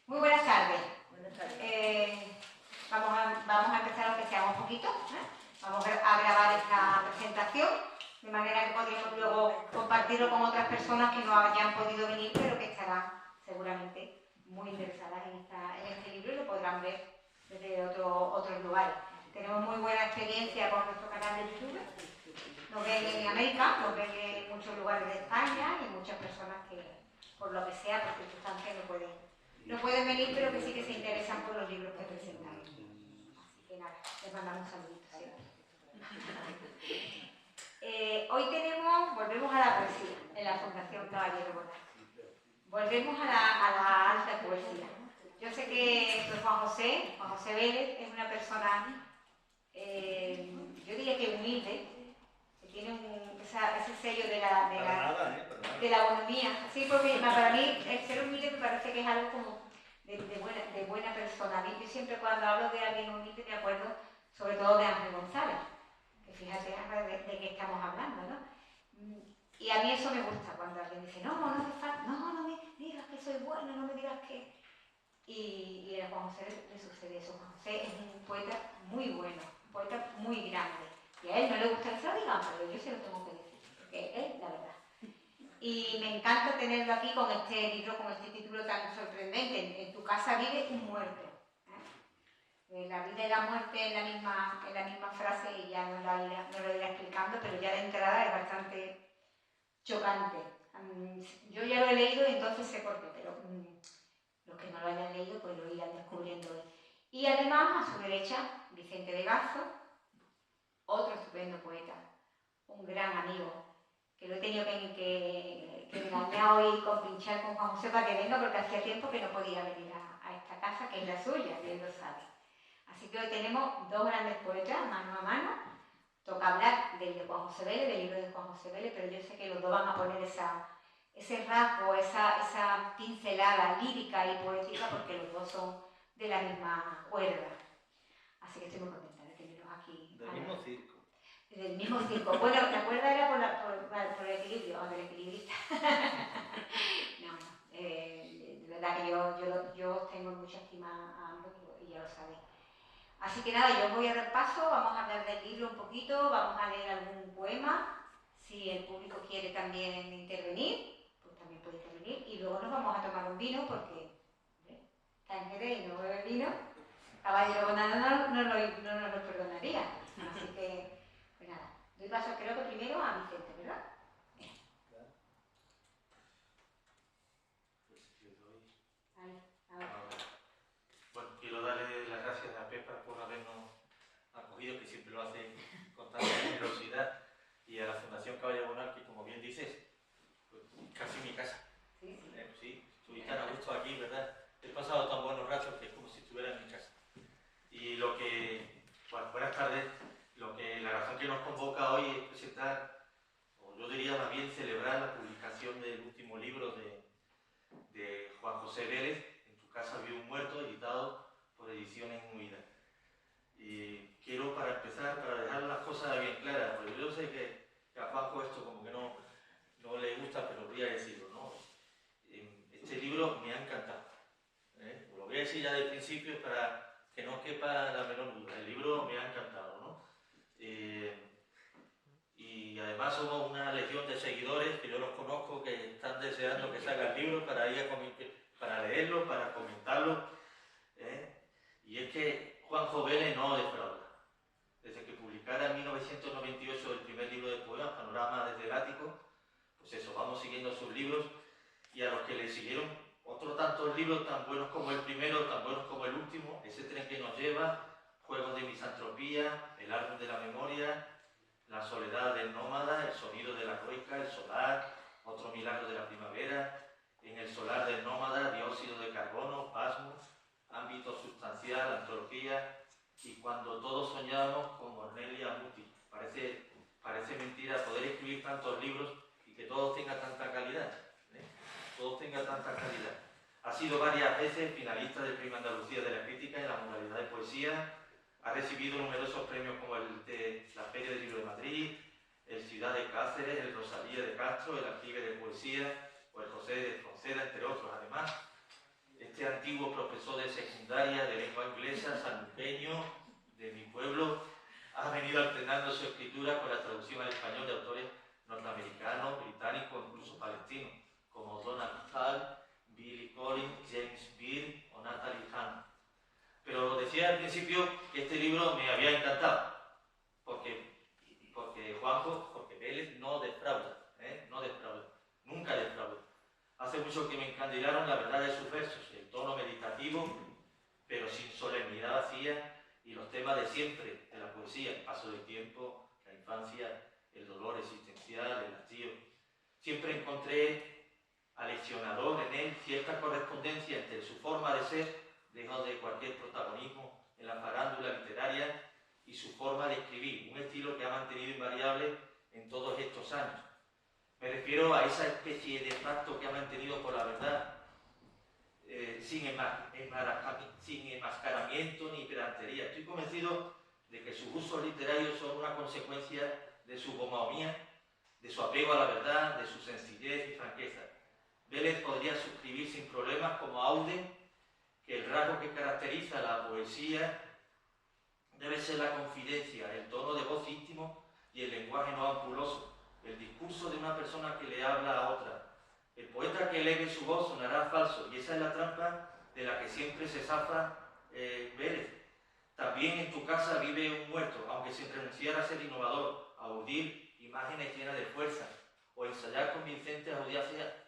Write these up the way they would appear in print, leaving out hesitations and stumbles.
Muy buenas tardes. Buenas tardes. Vamos a empezar aunque sea un poquito. Vamos a grabar esta presentación, de manera que podremos luego compartirlo con otras personas que no hayan podido venir, pero que estarán seguramente muy interesadas en este libro y lo podrán ver desde otros lugares. Tenemos muy buena experiencia con nuestro canal de YouTube. Nos ven en América, nos ven en muchos lugares de España y muchas personas que, por lo que sea, por circunstancias, no pueden venir, pero que sí que se interesan por los libros que presentamos. Así que nada, les mandamos un saludito siempre. Hoy volvemos a la poesía en la Fundación Caballero Bonal. Volvemos a la alta poesía. Yo sé que Juan José Vélez es una persona, yo diría que humilde, que tiene ese sello de la bonomía. Sí, porque para mí el ser humilde me parece que es algo como de buena persona. Yo siempre cuando hablo de alguien humilde me acuerdo sobre todo de Ángel González, que fíjate de qué estamos hablando, ¿no? Y a mí eso me gusta, cuando alguien dice, no me digas que soy bueno, no me digas que... Y a Juan José le sucede eso. Juan José es un poeta muy bueno, un poeta muy grande. Y a él no le gusta que se lo digan, pero yo se lo tengo que decir, porque es la verdad. Y me encanta tenerlo aquí con este libro, con este título tan sorprendente. En tu casa vive un muerto. La vida y la muerte en la misma frase, y ya no lo iré explicando, pero ya de entrada es bastante chocante. Yo ya lo he leído y entonces sé por qué, pero los que no lo hayan leído pues lo irán descubriendo hoy. Y además, a su derecha, Vicente de Gazo, otro estupendo poeta, un gran amigo, que lo he tenido que engañar hoy con pinchar con Juan José para que venga, porque hacía tiempo que no podía venir a esta casa, que es la suya, y él lo sabe. Así que hoy tenemos dos grandes poetas, mano a mano. Toca hablar del de Juan José Vélez, del libro de Juan José Vélez, pero yo sé que los dos van a poner ese rasgo, esa pincelada lírica y poética, porque los dos son de la misma cuerda. Así que estoy muy contenta de tenerlos aquí. Del mismo circo. Del mismo circo. Bueno, la cuerda era por el equilibrio, o del equilibrista. No, de verdad que yo tengo mucha estima a ambos y ya lo sabéis. Así que nada, yo os voy a dar paso, vamos a hablar del libro un poquito, vamos a leer algún poema. Si el público quiere también intervenir, pues también puede intervenir. Y luego nos vamos a tomar un vino porque está en Jerez y no bebe vino. Caballero Bonal no nos lo perdonaría. Así que, pues nada, doy paso creo que primero a Vicente, ¿verdad? Pues yo doy. Ahí, ahora. Bueno, quiero darle las gracias a Pepa por habernos acogido, que siempre lo hace con tanta generosidad, y a la Fundación Caballero Bonal, que como bien dices, pues, casi mi casa. Sí. Sí, estoy tan a gusto aquí, ¿verdad? He pasado tan buenos ratos que es como si estuviera en mi casa. Y buenas tardes, la razón que nos convoca hoy es presentar, o yo diría más bien celebrar la publicación del último libro de Juan José Vélez, En tu casa vive un muerto, editado por Ediciones Huida. Y quiero, para empezar, para dejar las cosas bien claras, porque yo sé que a Juanjo esto como que no le gusta, pero voy a decirlo, ¿no? Este libro me ha encantado. Lo voy a decir ya del principio para que no quepa la menor duda. El libro me ha encantado, ¿no? Y además somos una legión de seguidores que yo los conozco, que están deseando que salga el libro para leerlo, para comentarlo. Y es que Juanjo Vélez no defrauda. Desde que publicara en 1998 el primer libro de poemas, Panorama desde el Ático, pues eso, vamos siguiendo sus libros, y a los que le siguieron otros tantos libros tan buenos como el primero, tan buenos como el último, Ese tren que nos lleva, Juegos de misantropía, El árbol de la memoria, La soledad del nómada, El sonido de la roica, El solar, Otro milagro de la primavera, En el solar del nómada, Dióxido de carbono, Pasmo, Ámbito sustancial, Antología, y Cuando todos soñábamos, con Cornelia Muti. Parece mentira poder escribir tantos libros y que todos tengan tanta calidad. Todos tengan tanta calidad. Ha sido varias veces finalista del Premio Andalucía de la Crítica en la modalidad de poesía. Ha recibido numerosos premios como el de la Feria del Libro de Madrid, el Ciudad de Cáceres, el Rosalía de Castro, el Aljibe de Poesía o el José de Fronceda, entre otros. Además, este antiguo literaria de lengua inglesa, sanluqueño, de mi pueblo, ha venido alternando su escritura con la traducción al español de autores norteamericanos, británicos, incluso palestinos, como Donald Hall, Billy Collins, James Beard o Natalie Hunt. Pero decía al principio que este libro me había encantado, porque Vélez no defrauda, no defrauda, nunca defrauda. Hace mucho que me encandilaron la verdad de sus versos, el tono meditativo, pero sin solemnidad vacía, y los temas de siempre de la poesía, el paso del tiempo, la infancia, el dolor existencial, el hastío. Siempre encontré aleccionador en él cierta correspondencia entre su forma de ser, lejos de cualquier protagonismo en la farándula literaria, y su forma de escribir, un estilo que ha mantenido invariable en todos estos años. Me refiero a esa especie de pacto que ha mantenido por la verdad, sin enmascaramiento ni pedantería. Estoy convencido de que sus usos literarios son una consecuencia de su bonomía, de su apego a la verdad, de su sencillez y franqueza. Vélez podría suscribir sin problemas como Auden que el rasgo que caracteriza la poesía debe ser la confidencia, el tono de voz íntimo y el lenguaje no ampuloso, el discurso de una persona que le habla a otra. El poeta que eleve su voz sonará falso, y esa es la trampa de la que siempre se zafa Vélez. También en tu casa vive un muerto, aunque sin renunciar a ser innovador, a urdir imágenes llenas de fuerza, o ensayar convincentes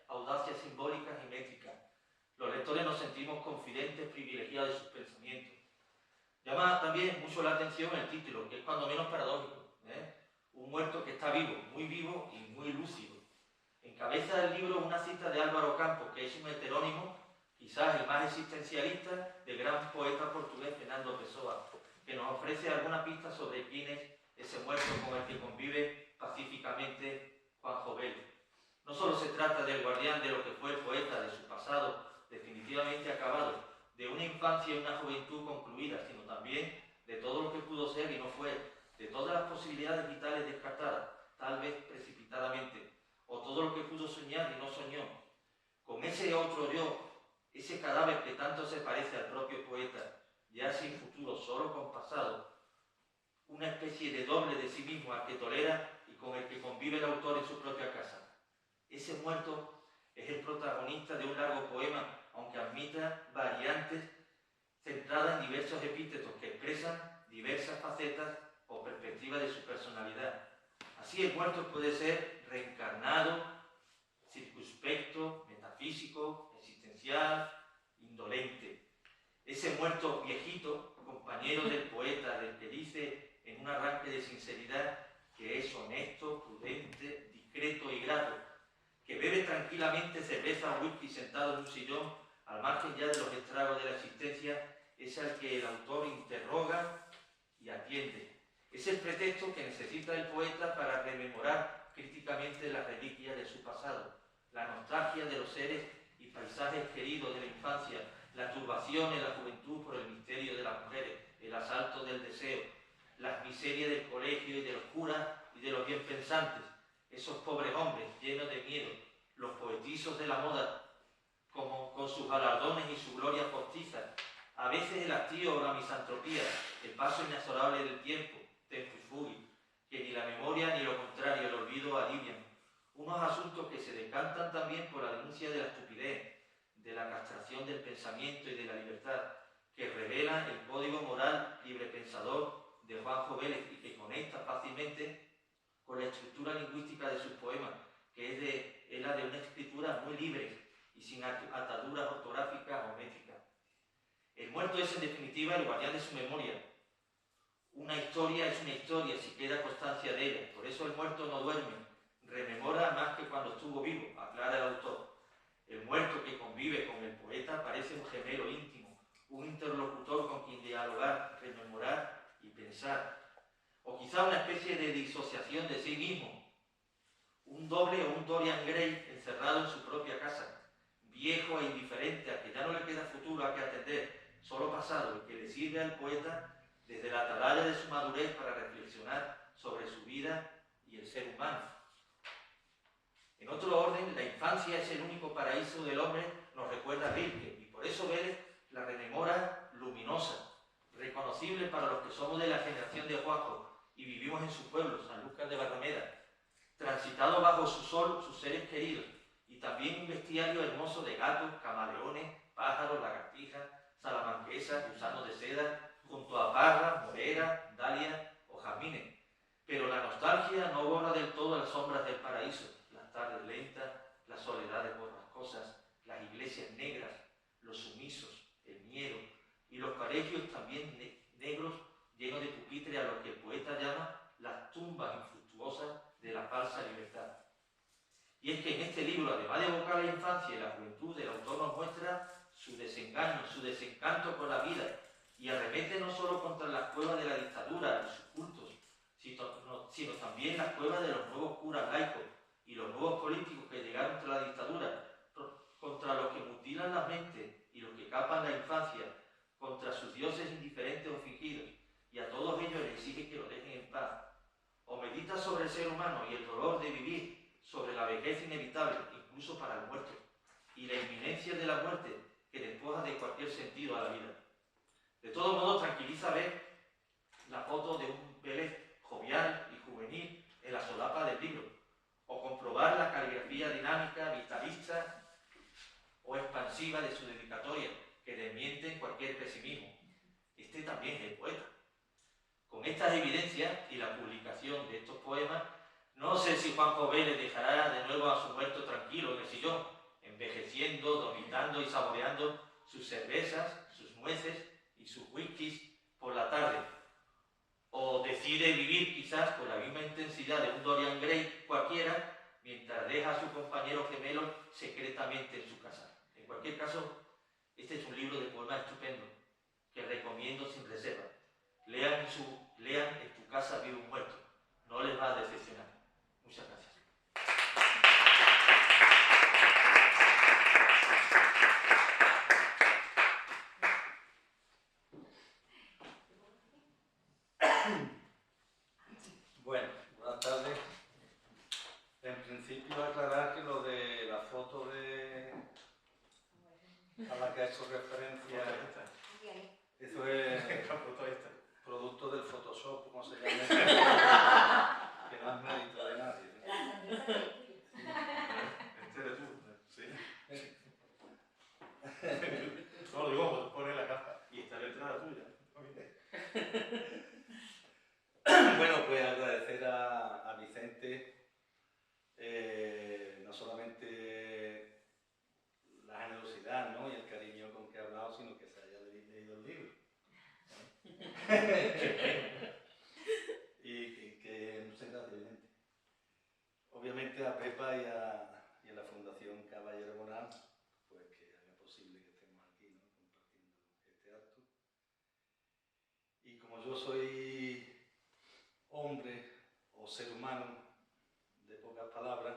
audacias simbólicas y métricas. Los lectores nos sentimos confidentes, privilegiados de sus pensamientos. Llama también mucho la atención el título, que es cuando menos paradójico. Un muerto que está vivo y muy lúcido. Encabeza del libro una cita de Álvaro Campos, que es un heterónimo, quizás el más existencialista, del gran poeta portugués Fernando Pessoa, que nos ofrece alguna pista sobre quién es ese muerto con el que convive pacíficamente Juanjo Vélez. No solo se trata del guardián de lo que fue el poeta, de su pasado definitivamente acabado, de una infancia y una juventud concluida, sino también de todo lo que pudo ser y no fue, de todas las posibilidades vitales descartadas, tal vez precipitadamente, o todo lo que pudo soñar y no soñó. Con ese otro yo, ese cadáver que tanto se parece al propio poeta, ya sin futuro, solo con pasado, una especie de doble de sí mismo al que tolera y con el que convive el autor en su propia casa. Ese muerto es el protagonista de un largo poema, aunque admita variantes centradas en diversos epítetos que expresan diversas facetas o perspectivas de su personalidad. Así el muerto puede ser reencarnado, circunspecto, metafísico, existencial, indolente. Ese muerto viejito, compañero del poeta, del que dice en un arranque de sinceridad que es honesto, prudente, discreto y grato, que bebe tranquilamente cerveza o whisky sentado en un sillón, al margen ya de los estragos de la existencia, es al que el autor interroga y atiende. Es el pretexto que necesita el poeta para rememorar críticamente las reliquias de su pasado, la nostalgia de los seres y paisajes queridos de la infancia, la turbación en la juventud por el misterio de las mujeres, el asalto del deseo, las miserias del colegio y de los curas y de los bien pensantes, esos pobres hombres llenos de miedo, los poetizos de la moda, como con sus galardones y su gloria postiza, a veces el hastío o la misantropía, el paso inexorable del tiempo, tempus fugit, que ni la memoria ni lo contrario, el olvido alivian. Unos asuntos que se decantan también por la denuncia de la estupidez, de la castración del pensamiento y de la libertad, que revelan el código moral librepensador de Juanjo Vélez y que conecta fácilmente con la estructura lingüística de sus poemas, que es la de una escritura muy libre y sin ataduras ortográficas o métricas. El muerto es en definitiva el guardián de su memoria. Una historia es una historia si queda constancia de ella. Por eso el muerto no duerme, rememora más que cuando estuvo vivo, aclara el autor. El muerto que convive con el poeta parece un gemelo íntimo, un interlocutor con quien dialogar, rememorar y pensar. O quizá una especie de disociación de sí mismo. Un doble o un Dorian Gray encerrado en su propia casa, viejo e indiferente, a que ya no le queda futuro a que atender, solo pasado, y que le sirve al poeta desde la atalaya de su madurez para reflexionar sobre su vida y el ser humano. En otro orden, la infancia es el único paraíso del hombre, nos recuerda Rilke, y por eso Vélez la rememora que somos de la generación de Juanjo y vivimos en su pueblo, San Lucas de Barrameda, transitado bajo su sol sus seres queridos, y también un bestiario hermoso de gatos, camaleones, pájaros, lagartijas, salamanquesas, gusanos de seda, junto a parras, moreras, dalias o jazmines. Pero la nostalgia no borra del todo las sombras del paraíso, las tardes lentas, las soledades borrascosas, las iglesias negras, los sumisos, el miedo, y los colegios también negros, llenos de pupitre a lo que el poeta llama las tumbas infructuosas de la falsa libertad. Y es que en este libro, además de evocar la infancia y la juventud, el autor nos muestra su desengaño, su desencanto con la vida, y arremete no solo contra las cuevas de la dictadura y sus cultos, sino también las cuevas de los nuevos curas laicos y los nuevos políticos que llegaron tras la dictadura, contra los que mutilan la mente y los que capan la infancia, contra sus dioses indiferentes o fingidos, y a todos ellos les exige que lo dejen en paz. O medita sobre el ser humano y el dolor de vivir, sobre la vejez inevitable, incluso para el muerto, y la inminencia de la muerte que despoja de cualquier sentido a la vida. De todo modo, tranquiliza ver la foto de un Vélez jovial y juvenil en la solapa del libro, o comprobar la caligrafía dinámica, vitalista o expansiva de su dedicatoria, que desmienten cualquier pesimismo. Este también es el poeta. Con estas evidencias y la publicación de estos poemas, no sé si Juanjo Vélez dejará de nuevo a su muerto tranquilo en el sillón, envejeciendo, dominando y saboreando sus cervezas, sus nueces y sus whiskies por la tarde, o decide vivir quizás con la misma intensidad de un Dorian Gray cualquiera, mientras deja a su compañero gemelo secretamente en su casa. En cualquier caso, este es un libro de poemas estupendo que recomiendo sin reserva. Lean en tu casa vive un muerto. No les va a decepcionar. Muchas gracias. Bueno, buenas tardes. En principio aclarar que lo de la foto a la que ha hecho referencia, eso es producto del Photoshop, como se llama, que no es mérito de nadie. Este eres tú, ¿sí? No, lo digo, pues pone la capa y esta letra la tuya. Bueno, pues agradecer a Vicente no solamente la generosidad, ¿no?, y el cariño con que ha hablado, sino que se haya leído el libro. y que muchas gracias, Vicente. Obviamente a Pepa y a la Fundación Caballero Bonal, pues que haga posible que estemos aquí, ¿no?, compartiendo este acto. Y como yo soy hombre o ser humano de pocas palabras,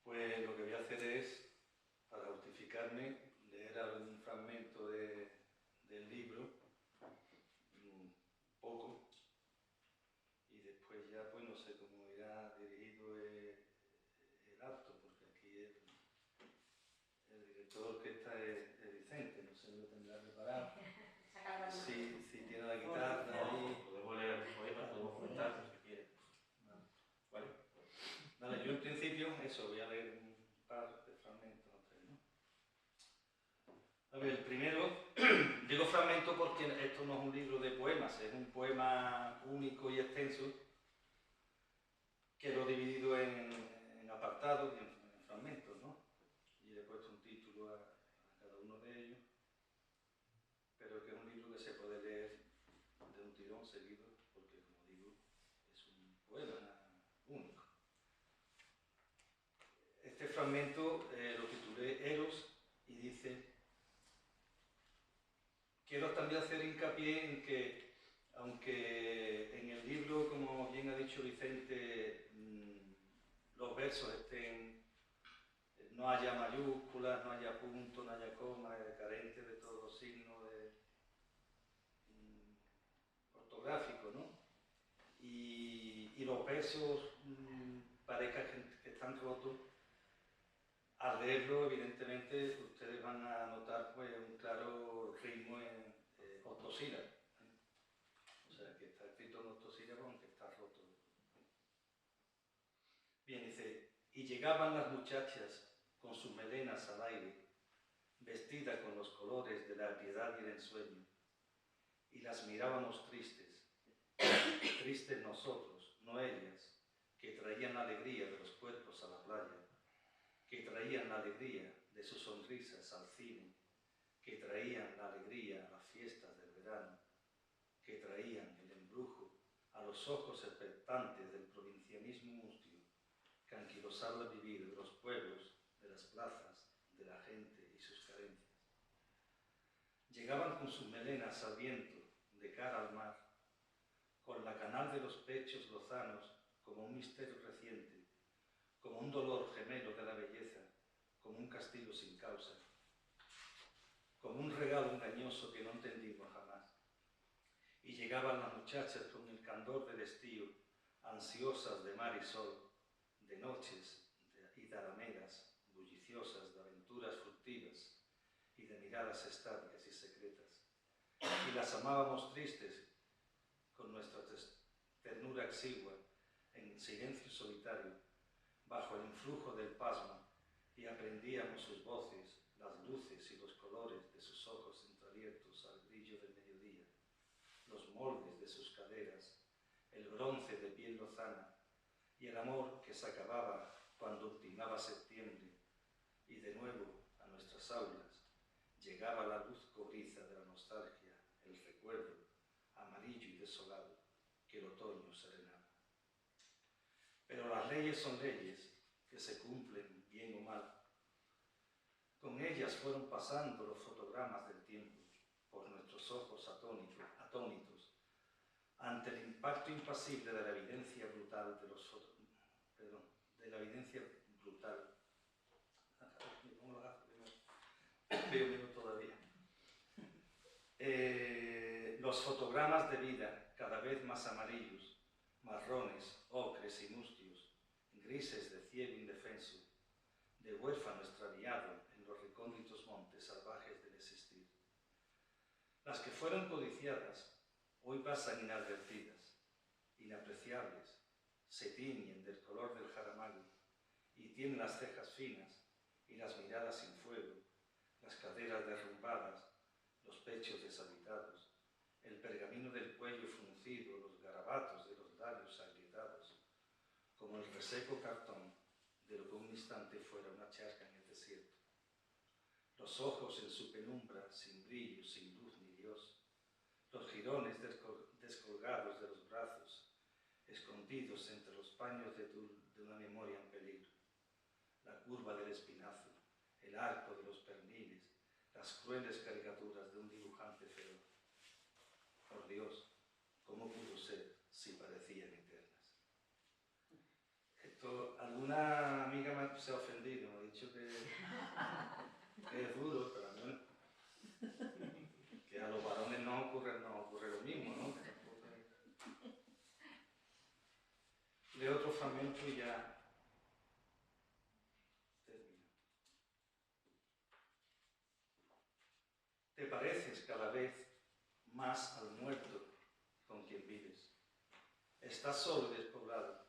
pues lo que voy a hacer es, para justificarme, leer algún fragmento del libro, poco, y después ya pues no sé cómo irá dirigido el acto, porque aquí el director de orquesta es Vicente, no sé si lo tendrá preparado. Si tiene la guitarra ahí. Podemos leer el poema, podemos comentar si se quiere. Vale. Vale, yo en principio, eso, voy a leer un par de fragmentos, ¿no? A ver, el primero, digo fragmento porque esto no es un libro de poemas, es un poema único y extenso que lo he dividido en apartados y en fragmentos, ¿no? Y le he puesto un título a cada uno de ellos, pero que es un libro que se puede leer de un tirón seguido, porque como digo, es un poema único. Este fragmento lo titulé Eros y dice: quiero también hacer hincapié en que, aunque en el libro, como bien ha dicho Vicente, los versos no haya mayúsculas, no haya punto, no haya coma, carente de todos los signos ortográficos, ¿no? Y los versos parezcan que están rotos. Al leerlo, evidentemente, ustedes van a notar pues un claro ritmo octosílabo. O sea, que está escrito en octosílabo aunque está roto. Bien, dice, y llegaban las muchachas con sus melenas al aire, vestidas con los colores de la piedad y el ensueño, y las mirábamos tristes, tristes nosotros, no ellas, que traían la alegría de los cuerpos a la playa, que traían la alegría de sus sonrisas al cine, que traían la alegría a las fiestas del verano, que traían el embrujo a los ojos expectantes del provincianismo mustio, que anquilosaba el vivir de los pueblos, de las plazas, de la gente y sus carencias. Llegaban con sus melenas al viento, de cara al mar, con la canal de los pechos lozanos como un misterio reciente, como un dolor gemelo de la belleza, como un castigo sin causa, como un regalo engañoso que no entendimos jamás. Y llegaban las muchachas con el candor del estío, ansiosas de mar y sol, de noches y de alamedas, bulliciosas de aventuras furtivas y de miradas estáticas y secretas. Y las amábamos tristes con nuestra ternura exigua, en silencio solitario, bajo el influjo del pasmo, y aprendíamos sus voces, las luces y los colores de sus ojos entreabiertos al brillo del mediodía, los moldes de sus caderas, el bronce de piel lozana, y el amor que se acababa cuando ultimaba septiembre, y de nuevo a nuestras aulas llegaba la luz cobriza de la nostalgia, el recuerdo, amarillo y desolado, que el otoño serenaba. Pero las leyes son leyes que se cumplen bien o mal. Con ellas fueron pasando los fotogramas del tiempo por nuestros ojos atónitos ante el impacto impasible de la evidencia brutal de los de la evidencia brutal. Veo menos todavía. Los fotogramas de vida cada vez más amarillos, marrones, ocres y mustios, grises de ciego indefenso, de huérfano extraviado en los recónditos montes salvajes del existir. Las que fueron codiciadas hoy pasan inadvertidas, inapreciables, se tiñen del color del jaramagui y tienen las cejas finas y las miradas sin fuego, las caderas derrumbadas, los pechos deshabitados, el pergamino del cuello fruncido, los garabatos de los labios agrietados, como el reseco cartón de lo que un instante fuera una charca en el desierto. Los ojos en su penumbra, sin brillo, sin luz ni Dios, los jirones descolgados de los brazos, escondidos entre los paños de una memoria en peligro, la curva del espinazo, el arco de los perniles, las crueles caricaturas de un dibujante feroz. Por Dios, ¿cómo pudo ser si parecían eternas? Esto, alguna amiga se ha ofendido, me ha dicho que es duro, pero a mí, que a los varones no ocurre lo mismo, ¿no? Leo otro fragmento y ya termino. Te pareces cada vez más al muerto con quien vives. Estás solo y despoblado.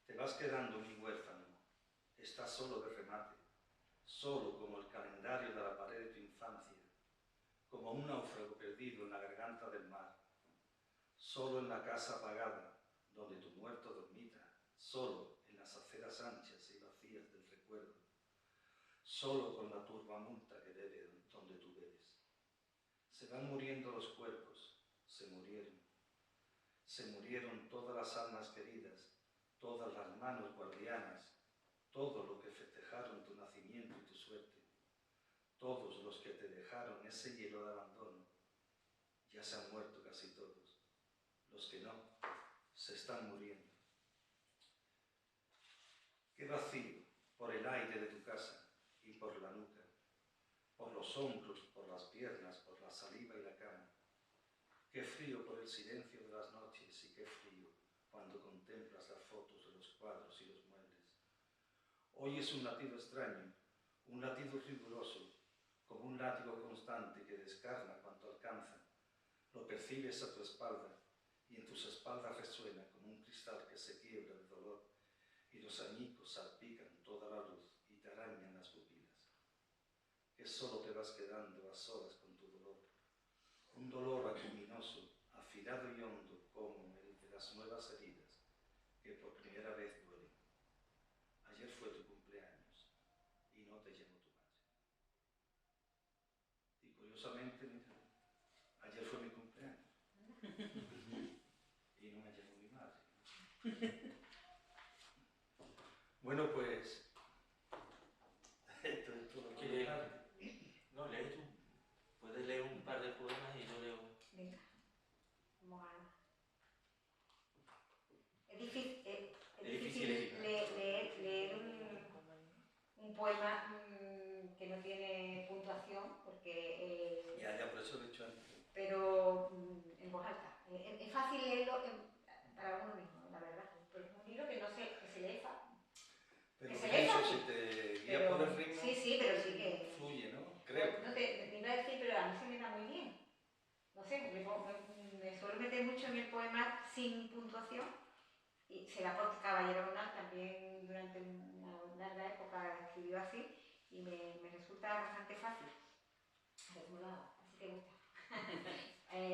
Te vas quedando muy huérfano. Estás solo de remate, solo como el calendario de la pared de tu infancia, como un náufrago perdido en la garganta del mar, solo en la casa apagada donde tu muerto dormita, solo en las aceras anchas y vacías del recuerdo, solo con la turbamulta que bebe donde tú bebes. Se van muriendo los cuerpos, se murieron todas las almas queridas, todas las manos guardianas, todo lo que festejaron tu nacimiento y tu suerte, todos los que te dejaron ese hielo de abandono, ya se han muerto casi todos, los que no, se están muriendo. Qué vacío por el aire de tu casa y por la nuca, por los hombros, por las piernas, por la saliva y la cama. Qué frío por el silencio de las noches y qué frío cuando contemplas las fotos de los cuadros y los muebles. Hoy es un latido extraño, un latido riguroso, como un látigo constante que descarna cuanto alcanza, Lo percibes a tu espalda y en tus espaldas resuena como un cristal que se quiebra de dolor y los añicos salpican toda la luz y te arañan las pupilas. Que solo te vas quedando a solas con tu dolor, un dolor acuminoso, afilado y hondo como el de las nuevas heridas que por primera vez duelen. Ayer fue tu cumpleaños y no te llamó tu madre. Y curiosamente, mira, ayer fue mi cumpleaños y no me llamó mi madre. Bueno, pues, esto es todo lo que No, lee tú. Puedes leer un par de poemas y yo leo. Venga, vamos a... Es difícil leer un poema que no tiene puntuación, porque... Ya, por eso lo he hecho antes. Pero en voz alta. Es fácil leerlo para uno mismo, la verdad. Pero es un libro que no se lee fácil. Pero Que se lee eso, fácil. si te guía por el ritmo, Sí, pero sí que... fluye, ¿no? Creo. No te iba a decir, pero a mí se me da muy bien. No sé, me suelo meter mucho en el poema sin puntuación. Y será porque Caballero Bonal también durante una larga época escribió así y me resulta bastante fácil. Así te gusta.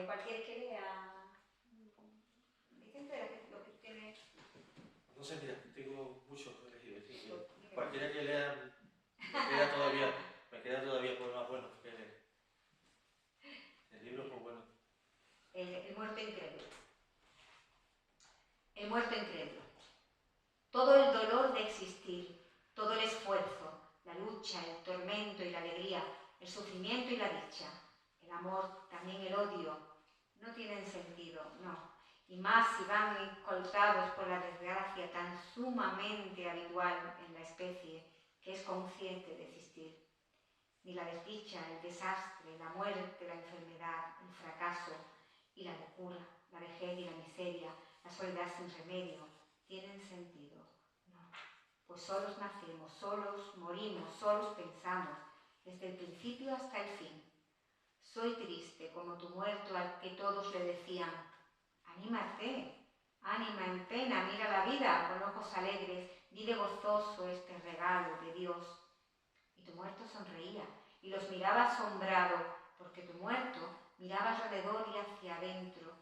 ¿Cuál quieres que lea? Vicente, lo que tú tienes. No sé, mira, tengo muchos elegidos. Sí, Dime. cualquiera que lea, me queda todavía poemas buenos que leer. El libro, pues bueno. El muerto incrédulo. El muerto incrédulo. Todo el dolor de existir, todo el esfuerzo, la lucha, el tormento y la alegría, el sufrimiento y la dicha, el amor, también el odio, no tienen sentido, no. Y más si van escoltados por la desgracia tan sumamente habitual en la especie que es consciente de existir. Ni la desdicha, el desastre, la muerte, la enfermedad, el fracaso y la locura, la vejez y la miseria, la soledad sin remedio, tienen sentido. No, pues solos nacemos, solos morimos, solos pensamos, desde el principio hasta el fin. Soy triste como tu muerto al que todos le decían, anímate, ánima en pena, mira la vida con ojos alegres, vive gozoso este regalo de Dios. Y tu muerto sonreía y los miraba asombrado, porque tu muerto miraba alrededor y hacia adentro,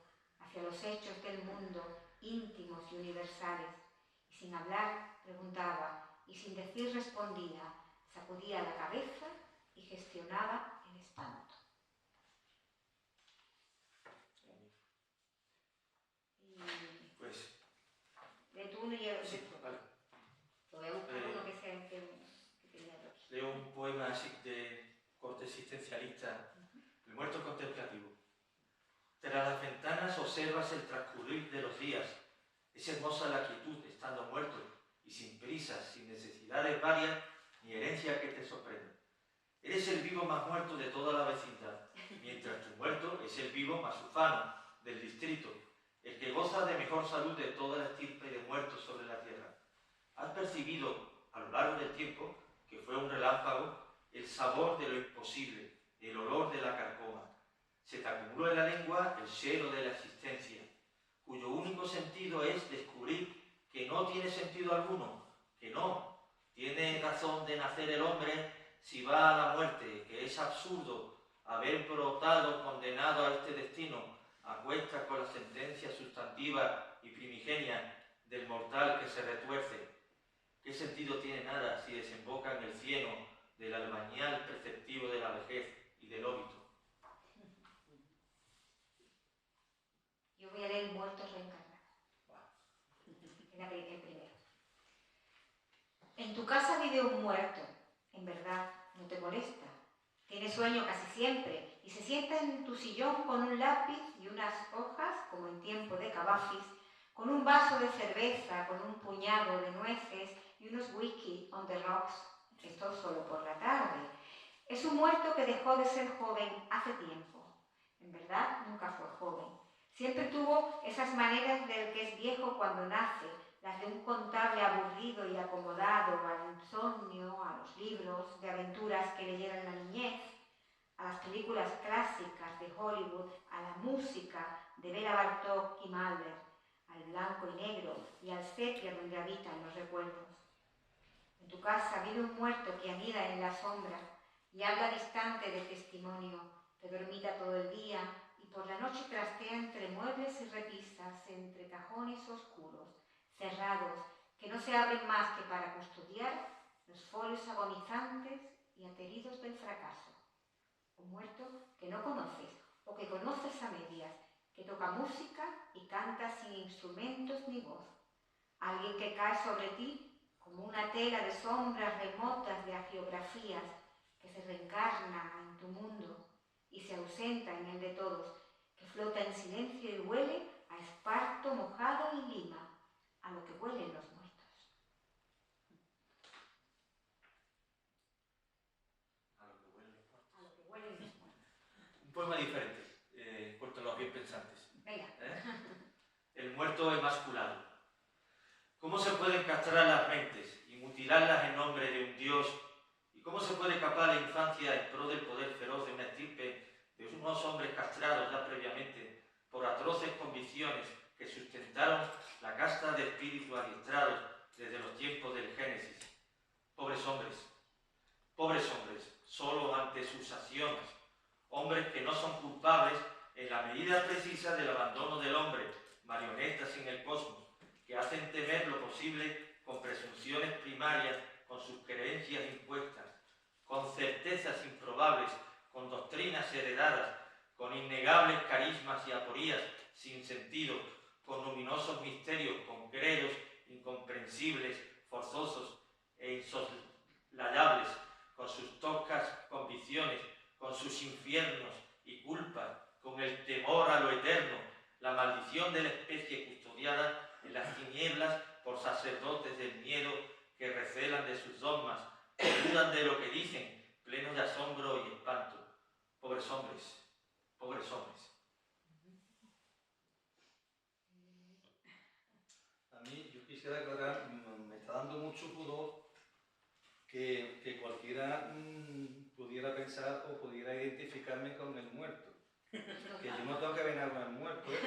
hacia los hechos del mundo íntimos y universales, y sin hablar preguntaba, y sin decir respondía, sacudía la cabeza y gestionaba el espanto. Pues. De tú uno y el otro. Sí, vale. Voy a buscar uno que sea que tenía yo. Leo un poema así de corte existencialista, El muerto contemplativo. Tras las ventanas observas el transcurrir de los días. Es hermosa la quietud estando muerto y sin prisas, sin necesidades varias ni herencia que te sorprenda. Eres el vivo más muerto de toda la vecindad, mientras tu muerto es el vivo más ufano del distrito, el que goza de mejor salud de toda la estirpe de muertos sobre la tierra. Has percibido a lo largo del tiempo, que fue un relámpago, el sabor de lo imposible, el olor de la carcoma. Se te acumuló en la lengua el cielo de la existencia, cuyo único sentido es descubrir que no tiene sentido alguno, que no tiene razón de nacer el hombre si va a la muerte, que es absurdo haber brotado condenado a este destino, a cuesta con la sentencia sustantiva y primigenia del mortal que se retuerce. ¿Qué sentido tiene nada si desemboca en el cieno del albañal perceptivo de la vejez y del óbito? Yo voy a leer El muerto reencarnado. El primero. En tu casa vive un muerto, en verdad, no te molesta. Tiene sueño casi siempre y se sienta en tu sillón con un lápiz y unas hojas, como en tiempo de Cavafis, con un vaso de cerveza, con un puñado de nueces y unos whisky on the rocks. Esto solo por la tarde. Es un muerto que dejó de ser joven hace tiempo. En verdad, nunca fue joven. Siempre tuvo esas maneras del que es viejo cuando nace, las de un contable aburrido y acomodado al insomnio, a los libros de aventuras que leyera en la niñez, a las películas clásicas de Hollywood, a la música de Bela Bartók y Mahler, al blanco y negro y al sepia donde habitan los recuerdos. En tu casa vive un muerto que anida en la sombra y habla distante de testimonio, que dormita todo el día y por la noche trastea entre muebles y repisas, entre cajones oscuros, cerrados, que no se abren más que para custodiar los folios agonizantes y ateridos del fracaso. Un muerto que no conoces o que conoces a medias, que toca música y canta sin instrumentos ni voz. Alguien que cae sobre ti como una tela de sombras remotas de hagiografías que se reencarna en tu mundo y se ausenta en el de todos, que flota en silencio y huele a esparto mojado y lima, a lo que huelen los muertos. A lo que huelen los muertos. A lo que huelen los muertos. Un poema diferente, cuento los bien pensantes. Venga. El muerto emasculado. ¿Cómo se pueden castrar las mentes y mutilarlas en nombre de un Dios? ¿Y cómo se puede capar la infancia en pro del poder feroz de una estirpe de unos hombres castrados ya previamente por atroces convicciones que sustentaron la casta de espíritus adiestrados desde los tiempos del Génesis? Pobres hombres, solo ante sus acciones, hombres que no son culpables en la medida precisa del abandono del hombre, marionetas en el cosmos, que hacen temer lo posible con presunciones primarias, con sus creencias impuestas, con certezas improbables, con doctrinas heredadas, con innegables carismas y aporías sin sentido, con luminosos misterios, con credos incomprensibles, forzosos e insoslayables, con sus toscas convicciones, con sus infiernos y culpas, con el temor a lo eterno, la maldición de la especie custodiada en las tinieblas por sacerdotes del miedo que recelan de sus dogmas, que dudan de lo que dicen, plenos de asombro y espanto. Pobres hombres, pobres hombres. A mí, yo quisiera aclarar, me está dando mucho pudor que cualquiera pudiera pensar o pudiera identificarme con el muerto. Que yo no tengo que ver nada con el muerto, ¿eh?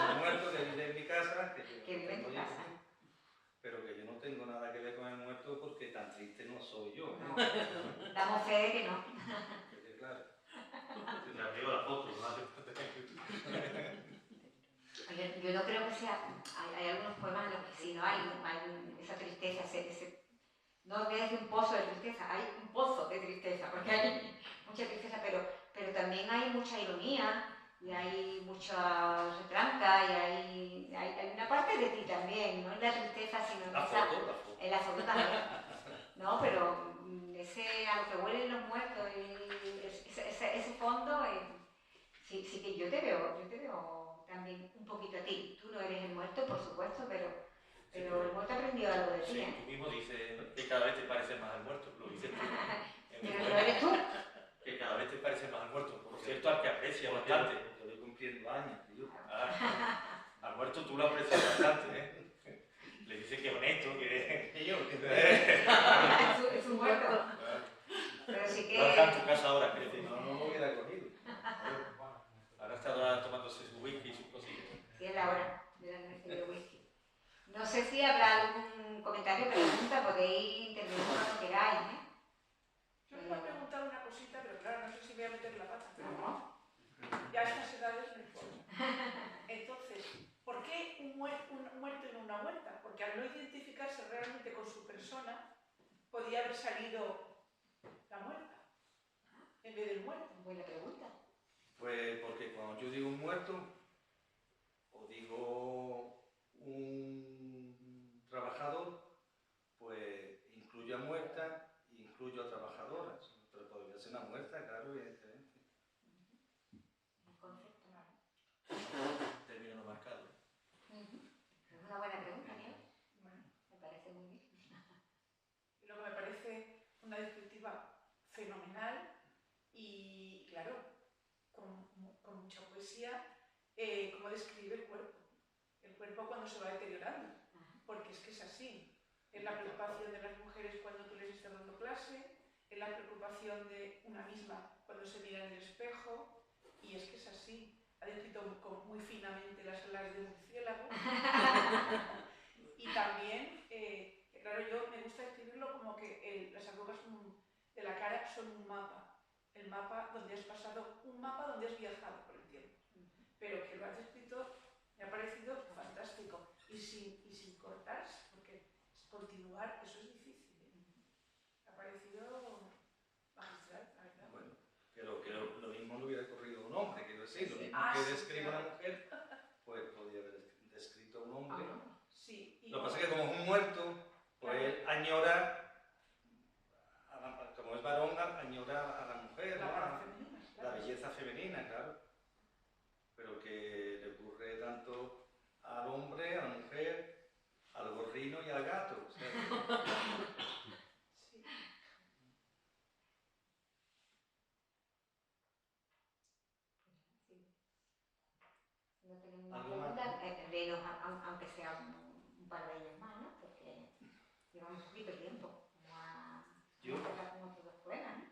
El muerto que vive en mi casa, que vive en tu casa. Pero que yo no tengo nada que ver con el muerto porque tan triste no soy yo. ¿eh? No, damos fe de que no. Que claro. Te arriba la foto, ¿no? Yo no creo que sea. Hay algunos poemas en los que sí, ¿no? Hay esa tristeza, no voy a decir un pozo de tristeza, hay un pozo de tristeza, porque hay mucha tristeza, pero también hay mucha ironía y hay mucha retranca y hay una parte de ti también, no en la tristeza, sino en La foto. en la foto también. No, pero ese a lo que huelen los muertos y ese fondo, sí que yo te veo también un poquito a ti. Tú no eres el muerto, por supuesto, pero el muerto ha aprendido algo de ti, Sí, ¿eh? tú mismo dices que cada vez te pareces más al muerto, lo dices tú. Pero no eres tú. Que cada vez te pareces más al muerto, por cierto, al que aprecia bastante. Estoy cumpliendo años, tío. Al muerto tú lo aprecias bastante, ¿eh? Le dices que honesto, que... Es un muerto. Pero sí que... No está en tu casa ahora, creo. No lo hubiera cogido. Ahora está tomándose su whisky y sus cosillas. Sí, es la hora de la noche de whisky. No sé si habrá algún comentario o pregunta, podéis intervenir cuando queráis, ¿eh? Yo os voy a preguntar una cosita, pero claro, no sé si voy a meter la pata. No. Ya a estas edades no importa. Entonces, ¿por qué un muerto y no una muerta? Porque al no identificarse realmente con su persona, podía haber salido la muerta en vez del muerto. Buena pregunta. Pues porque cuando yo digo un muerto, o digo un trabajador, pues incluyo a muerta e incluyo a trabajadoras. Pero podría ser una muerta, claro, evidentemente. Un concepto, ¿no? Término marcado. Es una buena pregunta, ¿no? Bueno, Me parece muy bien. y lo que me parece una descriptiva fenomenal y, claro, con mucha poesía, cómo describe el cuerpo. El cuerpo cuando se va deteriorando, porque es que es así. Es la preocupación de las mujeres cuando tú les estás dando clase, es la preocupación de una misma cuando se mira en el espejo, y es que es así. Ha descrito muy finamente las alas de murciélago. Y también, claro, yo me gusta escribirlo como que las arrugas de la cara son un mapa. El mapa donde has pasado, un mapa donde has viajado por el tiempo. Pero que lo has escrito, me ha parecido fantástico. Y sin cortarse, porque continuar, eso es difícil. Me ha parecido magistral, la verdad. Bueno, pero que lo mismo le hubiera ocurrido a un hombre, quiero decir, lo mismo Ah, que sí, describe claro. una mujer, pues podría haber descrito a un hombre. Sí, y Lo que pasa es que como es un muerto, pues él añora, como es varón, añora a la mujer, la ¿no? parte femenina, La claro. belleza femenina, claro. Pero que le ocurre tanto al hombre, a la mujer, al gorrino y al gato. O sea, Sí. No tenemos más ¿Algo más? preguntas, leeros, aunque sea un par de ellas más, ¿no? Porque llevamos poquito tiempo. Vamos a hablar con otros dos poemas, ¿no?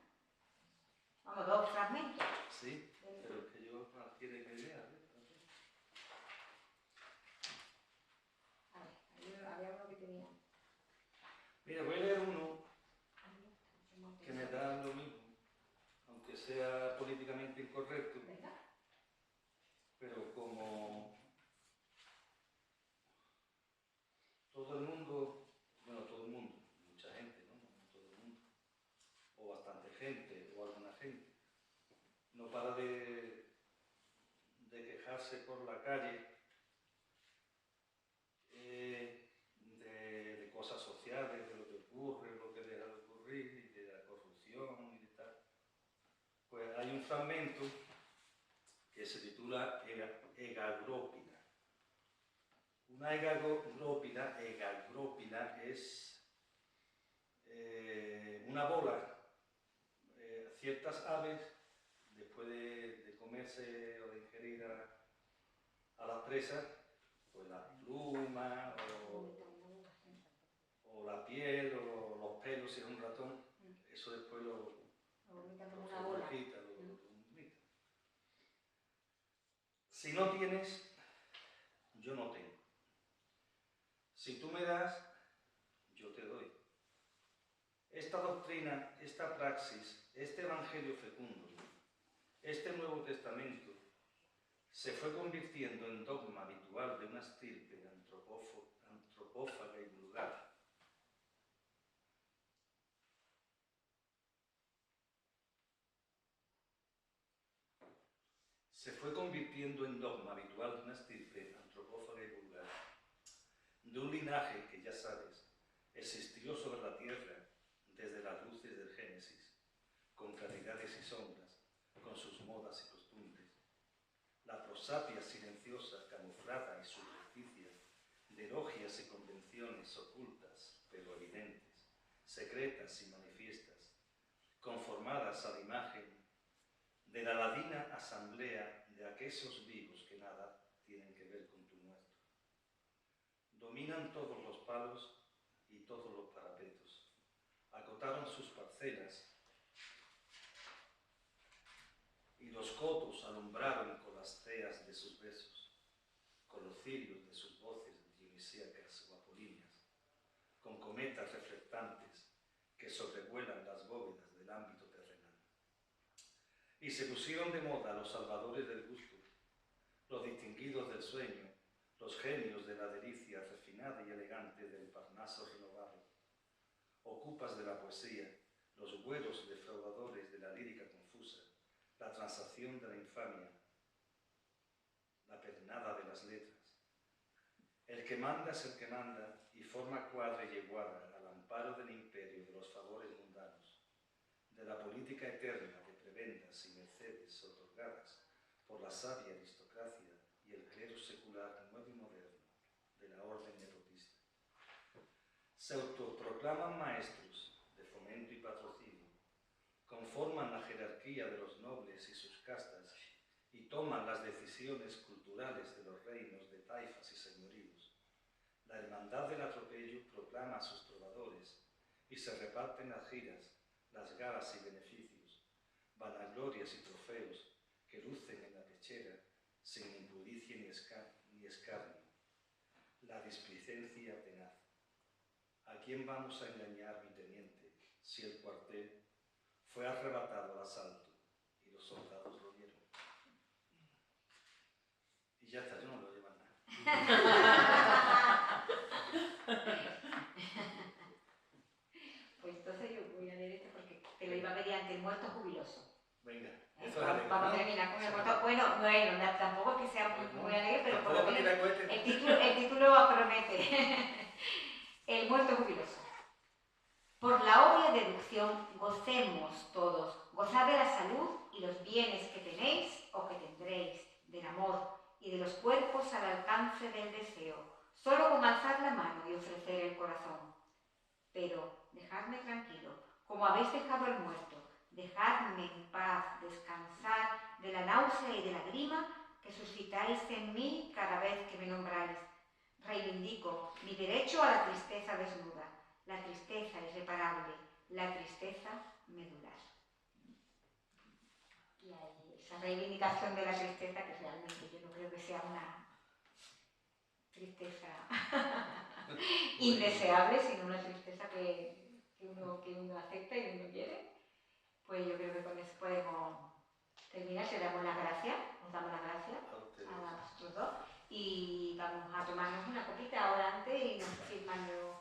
Vamos, dos fragmentos. sí, pero es que yo no adquiere la idea. A ver, había uno que tenía. Mira, voy a leer uno que me da lo mismo, aunque sea políticamente incorrecto, ¿Verdad? pero como todo el mundo, bueno, todo el mundo, mucha gente, ¿no? No todo el mundo, o bastante gente, o alguna gente, no para de quejarse por la calle de cosas sociales, de lo que ocurre, lo que deja de ocurrir, y de la corrupción y de tal. Pues hay un fragmento que se titula Egagrópida. Una egagrópida es una bola. Ciertas aves, después de comerse o de ingerir a las presas, pues la pluma o la piel o los pelos, si es un ratón, eso después lo regurgita, lo vomita. Si no tienes, yo no tengo. Si tú me das, yo te doy. Esta doctrina, esta praxis, este evangelio fecundo, este Nuevo Testamento, se fue convirtiendo en dogma habitual de una estirpe antropófaga y vulgar. Se fue convirtiendo en dogma habitual de una estirpe antropófaga y vulgar, de un linaje que, ya sabes, existió sobre la tierra desde las luces del Génesis, con claridades y sombras, con sus modas y costumbres. La prosapia silenciosa, camuflada y subrepticia, de logias y convenciones ocultas, pero evidentes, secretas y manifiestas, conformadas a la imagen de la ladina asamblea de aquellos vivos que nada tienen que ver con tu muerto. Dominan todos los palos y todos los parapetos. Acotaron sus parcelas y los cotos alumbraron con las teas de sus besos, con los cirios de sus voces dionisíacas o apolíneas, con cometas reflectantes que sobrevuelan las bóvedas del ámbito terrenal. Y se pusieron de moda los salvadores del gusto, los distinguidos del sueño, los genios de la delicia refinada y elegante del Parnaso renovado, ocupas de la poesía, los güeros defraudadores de la lírica confusa, la transacción de la infamia, la pernada de las letras. El que manda es el que manda y forma cuadra y yeguada al amparo del imperio de los favores mundanos, de la política eterna de prebendas y mercedes otorgadas por la sabia aristocracia y el clero secular nuevo y moderno de la orden nepotista. Se autoproclaman maestros de fomento y patrocinio, conforman la jerarquía de los nobles y sus castas y toman las decisiones culturales de los reinos de taifas y señoríos. La hermandad del atropello proclama a sus trovadores y se reparten las giras, las galas y beneficios, vanaglorias y trofeos que lucen en la pechera sin impudicia ni escarnio, la displicencia tenaz. ¿A quién vamos a engañar, mi teniente, si el cuartel fue arrebatado al asalto y los soldados lo vieron? Y ya está, yo no lo llevo nada. Pues entonces yo voy a leer este porque te lo iba a mediante el muerto jubiloso. Venga, eso es alegre, Vamos a ¿no? terminar con el muerto. Bueno, tampoco es que sea muy alegre, pero por lo Tampoco menos tira cohetes. el título promete. El muerto jubiloso. Por la obvia deducción, gocemos todos, gozad de la salud y los bienes que tenéis o que tendréis, del amor y de los cuerpos al alcance del deseo, solo con alzar la mano y ofrecer el corazón. Pero dejadme tranquilo, como habéis dejado al muerto, dejadme en paz descansar de la náusea y de la grima que suscitáis en mí cada vez que me nombráis. Reivindico mi derecho a la tristeza desnuda, la tristeza irreparable, la tristeza medular. Y hay esa reivindicación de la tristeza que realmente yo no creo que sea una tristeza indeseable, sino una tristeza que uno acepta y uno quiere. Pues yo creo que con eso podemos terminar. Te damos las gracias, os damos las gracias a vosotros dos y vamos a tomarnos una copita ahora antes y nos firman los